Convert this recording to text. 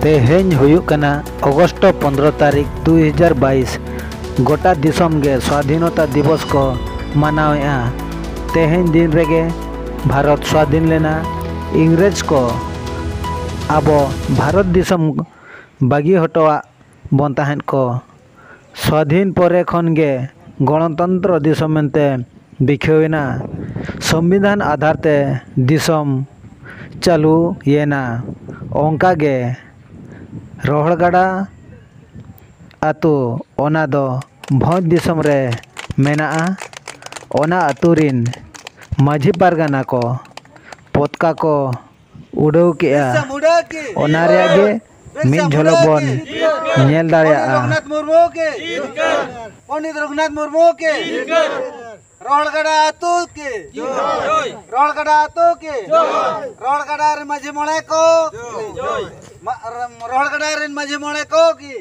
तेहेñ हुयुक कना अगस्ट 15 तारीख 2022 गोटा दिसम गे स्वाधीनता दिवस को मनावेआ। तेहेñ दिन रेगे भारत स्वाधीन लेना। इंग्रेज को आबो भारत दिसम बागी हटवा बन तहन को स्वाधीन परे खन गे गणतंत्र दिसम मेनते बिखेवेना। संविधान आधार ते दिसम चालू येना। ओंका गे रोहड़गड़ा आतु ओना दो भोज दिसम रे मेनाआ। ओना आतु रिन माझी पारगाना को पतका को उड़ाव केआ। ओना रेगे मिद झलक बन नेल दाड़ेया। पंडित रघुनाथ मुर्मू के रोहड़गड़ा आतु के रोहड़गड़ा आतु के रोहड़गड़ा रे माझी मोड़े को रोहड़गड़ा रे माझी मोड़े को की